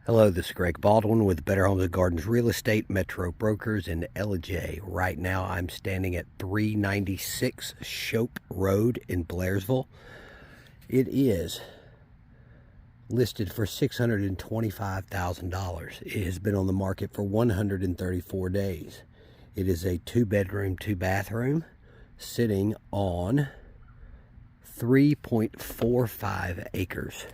Hello, this is Greg Baldwin with Better Homes and Gardens Real Estate Metro Brokers in LJ. Right now I'm standing at 396 Shope Road in Blairsville. It is listed for $625,000. It has been on the market for 134 days. It is a 2-bedroom, 2-bathroom sitting on 3.45 acres.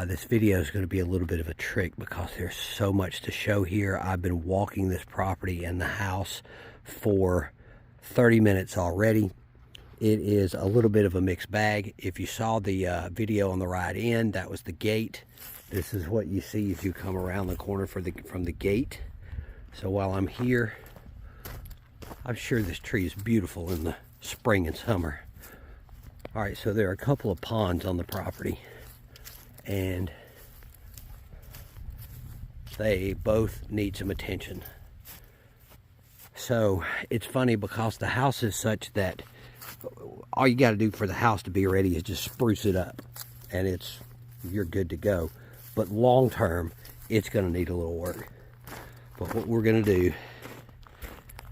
This video is going to be a little bit of a trick because there's so much to show here. I've been walking this property and the house for 30 minutes already. It is a little bit of a mixed bag. If you saw the video on the right end, that was the gate. This is what you see as you come around the corner from the gate. So while I'm here, I'm sure this tree is beautiful in the spring and summer. All right, so there are a couple of ponds on the property, and they both need some attention. So it's funny because the house is such that all you got to do for the house to be ready is just spruce it up and you're good to go. But long term, it's going to need a little work. But what we're going to do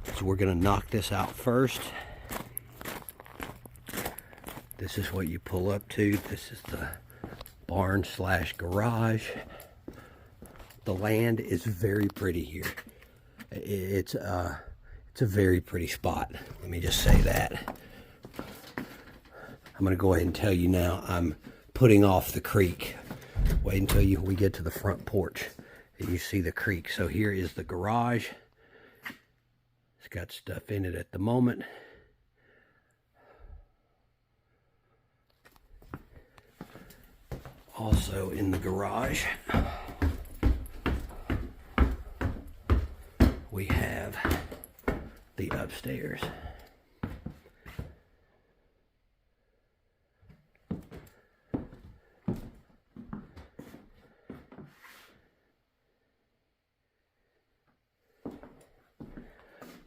is we're going to knock this out first. This is what you pull up to. This is the barn / garage. The land is very pretty here. It's a very pretty spot. Let me just say that. I'm going to go ahead and tell you now, I'm putting off the creek. Wait until we get to the front porch and you see the creek. So here is the garage. It's got stuff in it at the moment. Also in the garage, we have the upstairs.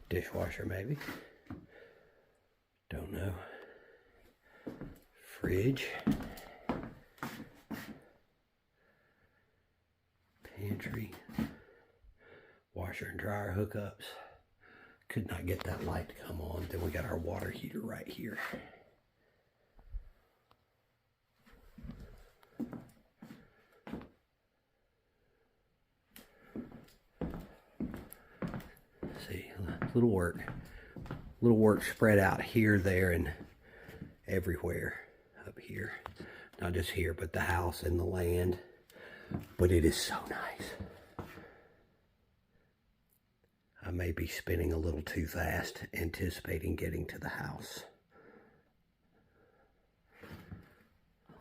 Dishwasher maybe, don't know. Fridge. Pantry, washer and dryer hookups. Could not get that light to come on. Then we got our water heater right here. See, little work spread out here, there, and everywhere up here. Not just here, but the house and the land. But it is so nice. I may be spinning a little too fast, anticipating getting to the house.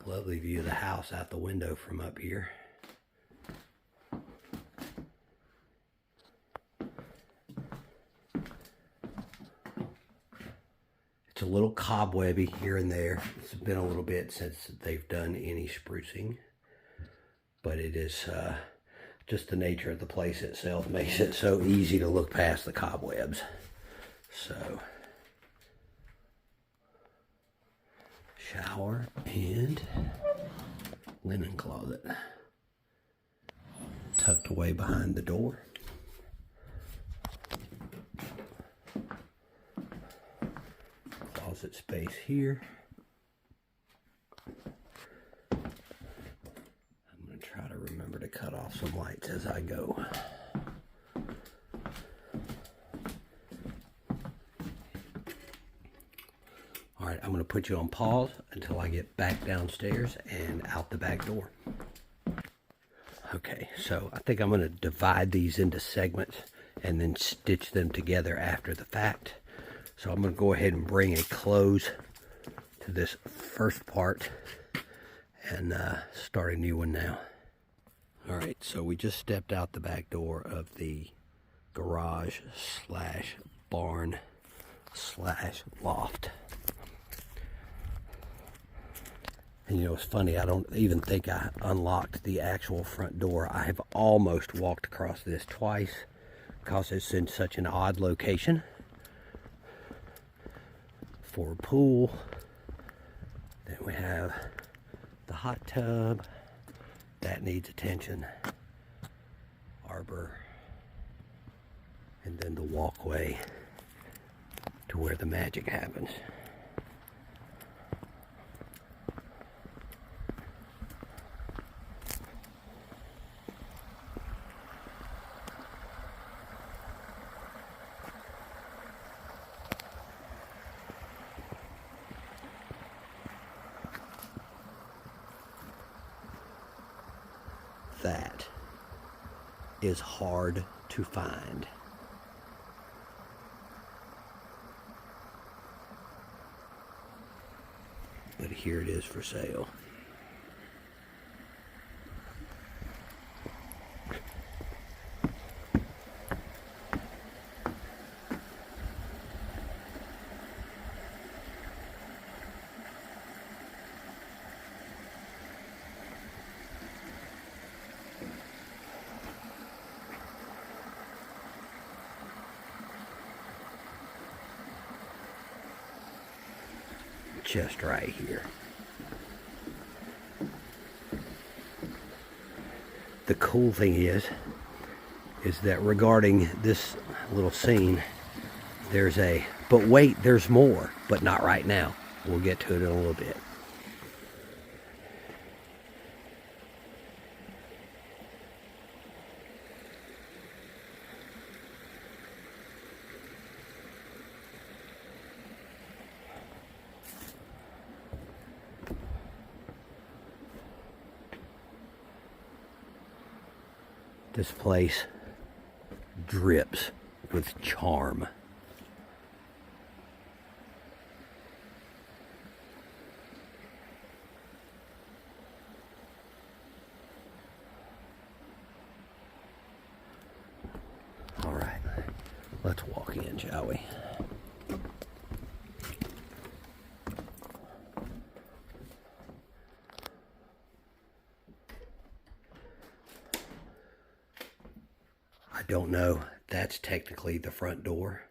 Lovely view of the house out the window from up here. It's a little cobwebby here and there. It's been a little bit since they've done any sprucing. But it is just the nature of the place itself makes it so easy to look past the cobwebs. So, shower and linen closet tucked away behind the door. Closet space here. Try to remember to cut off some lights as I go. All right, I'm going to put you on pause until I get back downstairs and out the back door. Okay, so I think I'm going to divide these into segments and then stitch them together after the fact. So I'm going to go ahead and bring a close to this first part and start a new one now. All right, so we just stepped out the back door of the garage / barn / loft. And you know, it's funny, I don't even think I unlocked the actual front door. I have almost walked across this twice because it's in such an odd location for a pool. Then we have the hot tub. That needs attention. arbor, and then the walkway to where the magic happens. That is hard to find. But here it is for sale. Just right here. The cool thing is that regarding this little scene, there's but wait, there's more, but not right now. We'll get to it in a little bit. This place drips with charm. All right, let's walk in, shall we? I don't know. That's technically the front door.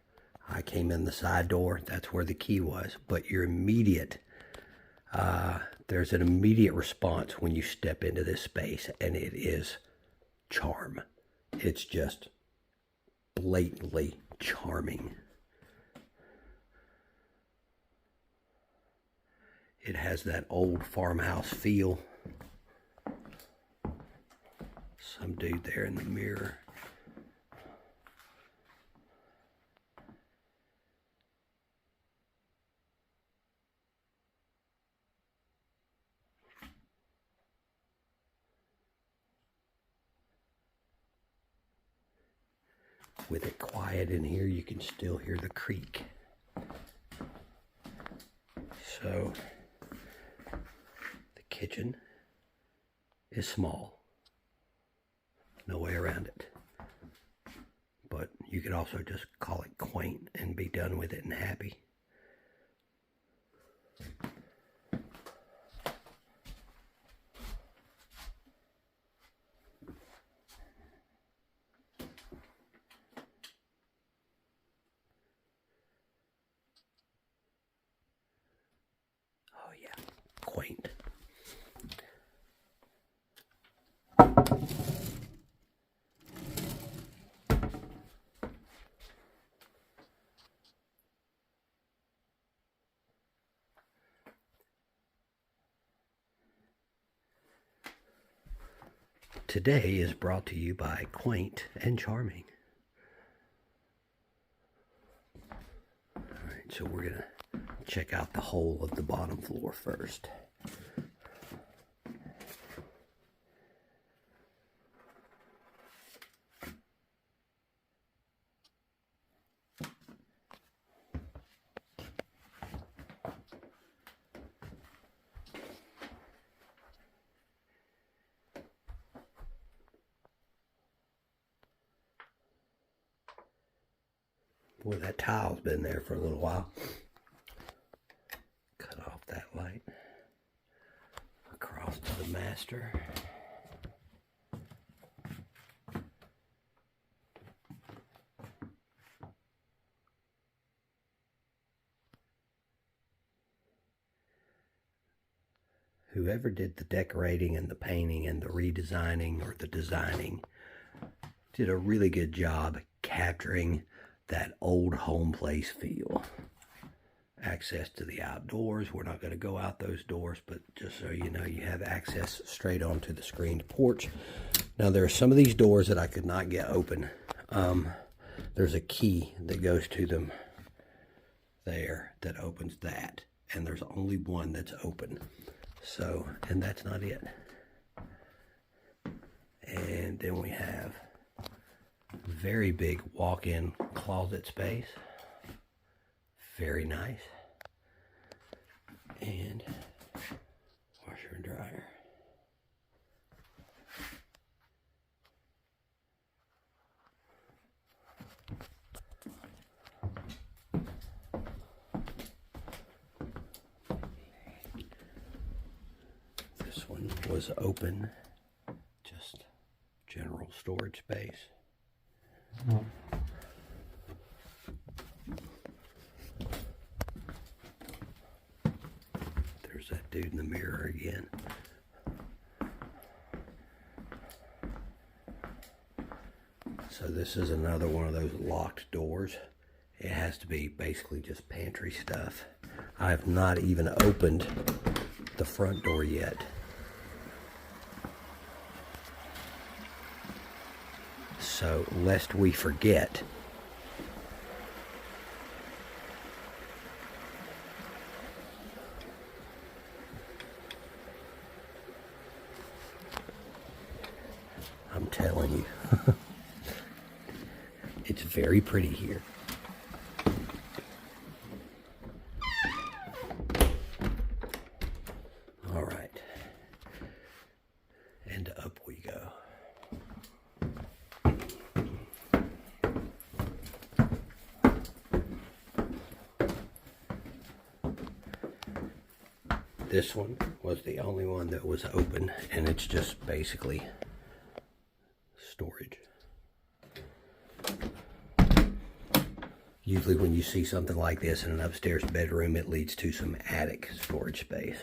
I came in the side door. That's where the key was. But your immediate, there's an immediate response when you step into this space, and it is charm. It's just blatantly charming. It has that old farmhouse feel. Some dude there in the mirror. With it quiet in here, you can still hear the creek. So, the kitchen is small. No way around it. But you could also just call it quaint and be done with it and happy. Oh yeah, quaint. Today is brought to you by Quaint and Charming. Alright, so we're going to check out the whole of the bottom floor first. Boy, that tile's been there for a little while. Cut off that light. Across to the master. Whoever did the decorating and the painting and the redesigning or the designing did a really good job capturing that old home place feel. Access to the outdoors. We're not going to go out those doors, but just so you know, you have access straight onto the screened porch. Now, there are some of these doors that I could not get open. There's a key that goes to them there that opens that, and there's only one that's open. So, and that's not it. And then we have very big walk-in closet space. Very nice. And washer and dryer. This one was open, just general storage space. There's that dude in the mirror again. So this is another one of those locked doors. It has to be basically just pantry stuff. I have not even opened the front door yet. So lest we forget, I'm telling you, it's very pretty here. All right, and up we go. This one was the only one that was open, and it's just basically storage. Usually when you see something like this in an upstairs bedroom, it leads to some attic storage space.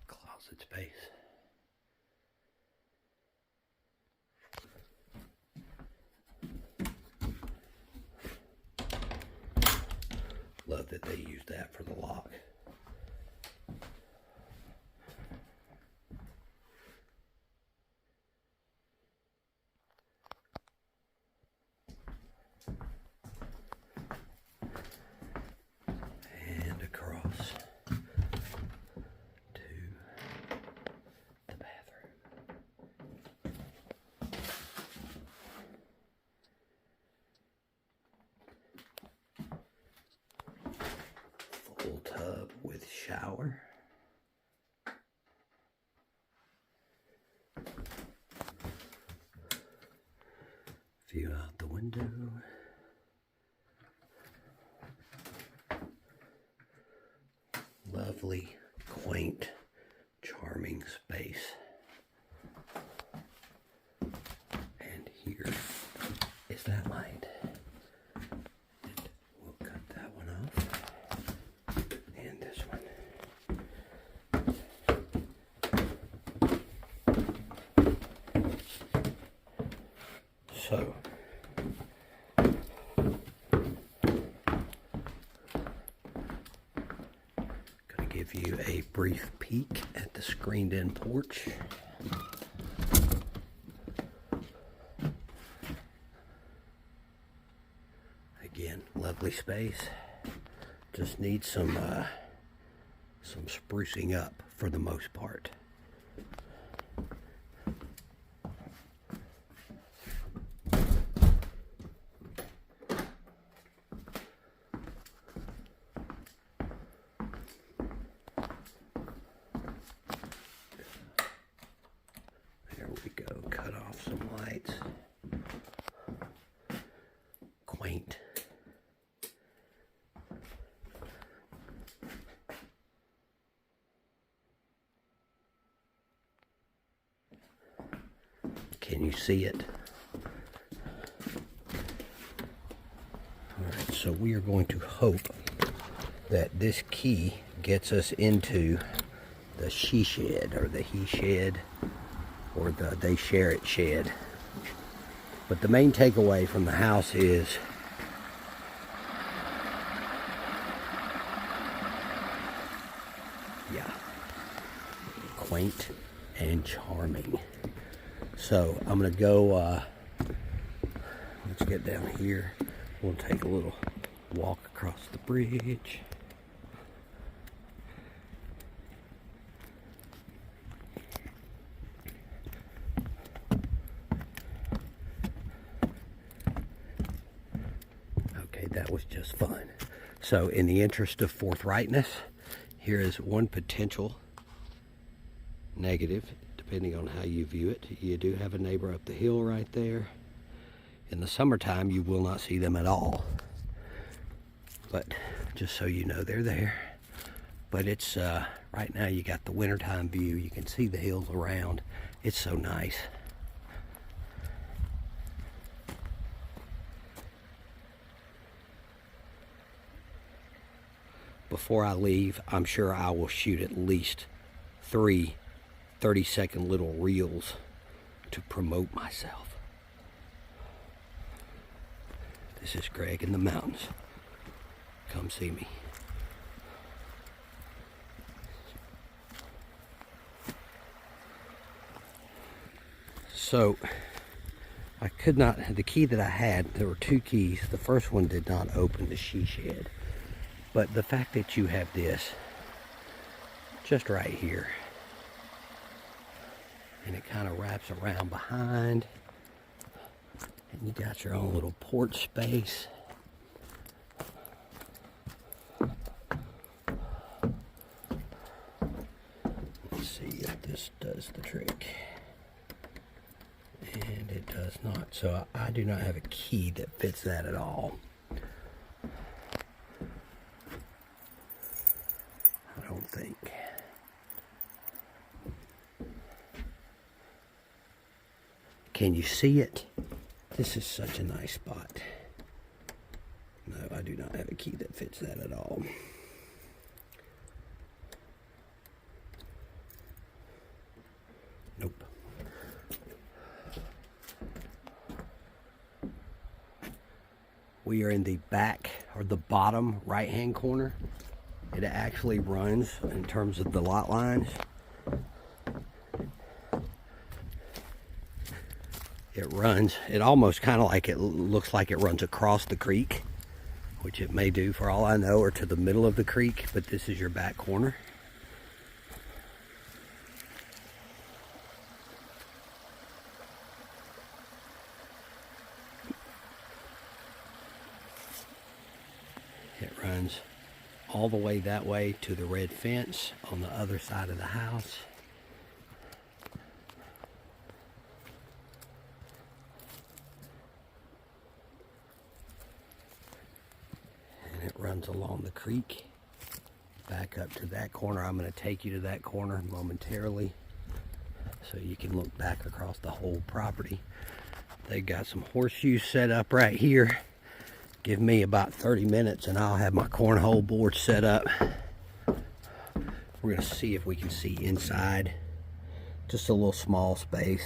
Closet space. Love that they use that for the lock. And across to the bathroom. Full tub with shower. View out the window. Lovely, quaint, charming space. And here is that light. And we'll cut that one off. And this one. So, gonna give you a brief peek at the screened-in porch. Again, lovely space. Just needs some sprucing up for the most part. There we go. Cut off some lights. Quaint. Can you see it? So we are going to hope that this key gets us into the she shed, or the he shed, or the they share it shed. But the main takeaway from the house is quaint and charming. So I'm gonna go, let's get down here. We'll take a little walk across the bridge. Okay, that was just fun. So in the interest of forthrightness, here is one potential negative, depending on how you view it. You do have a neighbor up the hill right there. In the summertime, you will not see them at all. But just so you know, they're there. But it's, right now you got the wintertime view. You can see the hills around. It's so nice. Before I leave, I'm sure I will shoot at least 3 30-second little reels to promote myself. This is Greg in the mountains. Come see me. So I could not, the key that I had, there were 2 keys. The first one did not open the she shed. But the fact that you have this just right here, and it kind of wraps around behind, and you got your own little porch space. Let's see if this does the trick. And it does not. So I do not have a key that fits that at all. I don't think. Can you see it? This is such a nice spot. No, I do not have a key that fits that at all. Nope. We are in the back, or the bottom right-hand corner. It actually runs in terms of the lot lines. It runs, it almost kind of like, it looks like it runs across the creek, which it may do for all I know, or to the middle of the creek, but this is your back corner. It runs all the way that way to the red fence on the other side of the house. And it runs along the creek back up to that corner. I'm going to take you to that corner momentarily so you can look back across the whole property. They've got some horseshoes set up right here. Give me about 30 minutes and I'll have my cornhole board set up. We're going to see if we can see inside. Just a little small space.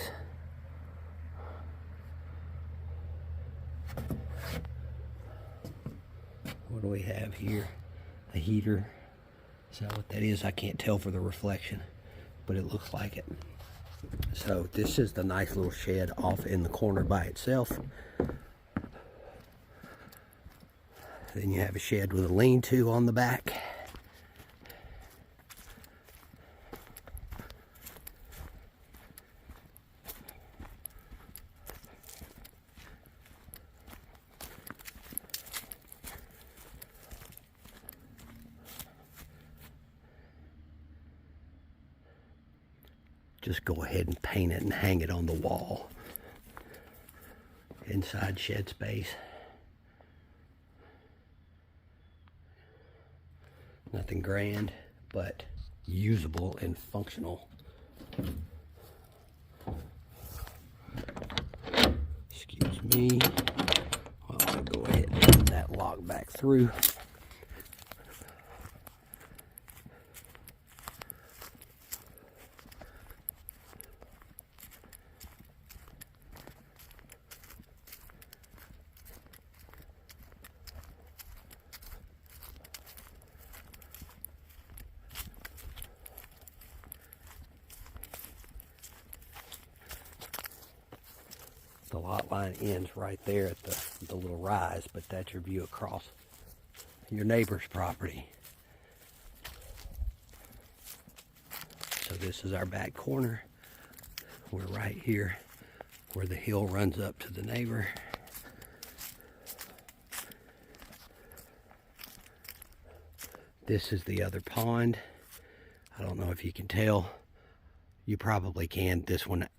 What do we have here? A heater. Is that what that is? I can't tell for the reflection, but it looks like it. So this is the nice little shed off in the corner by itself. Then you have a shed with a lean-to on the back. Just go ahead and paint it and hang it on the wall. Inside shed space. Nothing grand, but usable and functional. Excuse me while I go ahead and put that that lock back through. The lot line ends right there at the little rise, but that's your view across your neighbor's property. So this is our back corner. We're right here where the hill runs up to the neighbor. This is the other pond. I don't know if you can tell. You probably can. This one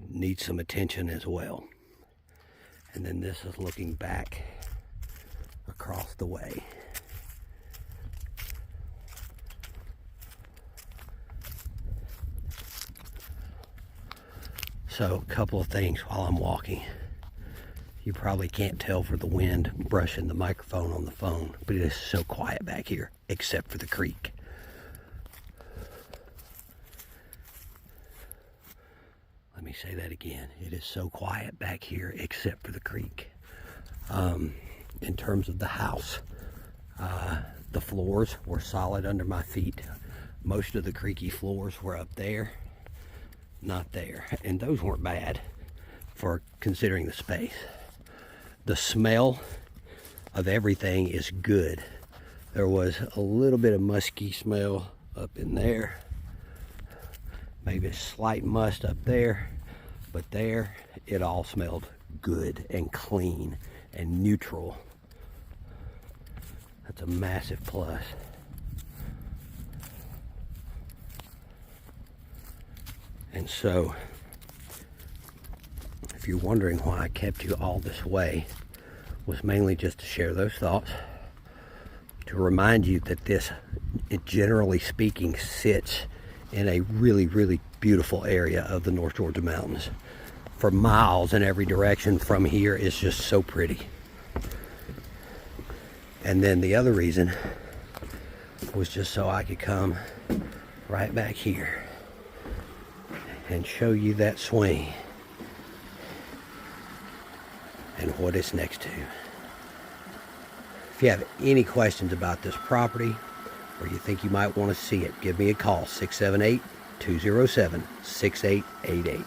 needs some attention as well. And then this is looking back across the way. So a couple of things while I'm walking. You probably can't tell for the wind brushing the microphone on the phone, but it is so quiet back here, except for the creek. Let me say that again. It is so quiet back here except for the creek. In terms of the house, the floors were solid under my feet. Most of the creaky floors were up there, not there. And those weren't bad for considering the space. The smell of everything is good. There was a little bit of musky smell up in there. Maybe a slight must up there, but there it all smelled good and clean and neutral. That's a massive plus. And so, if you're wondering why I kept you all this way, was mainly just to share those thoughts, to remind you that this, it generally speaking, sits in a really, really beautiful area of the North Georgia mountains. For miles in every direction from here is just so pretty. And then the other reason was just so I could come right back here and show you that swing and what it's next to. If you have any questions about this property, or you think you might want to see it, give me a call, 678-207-6888.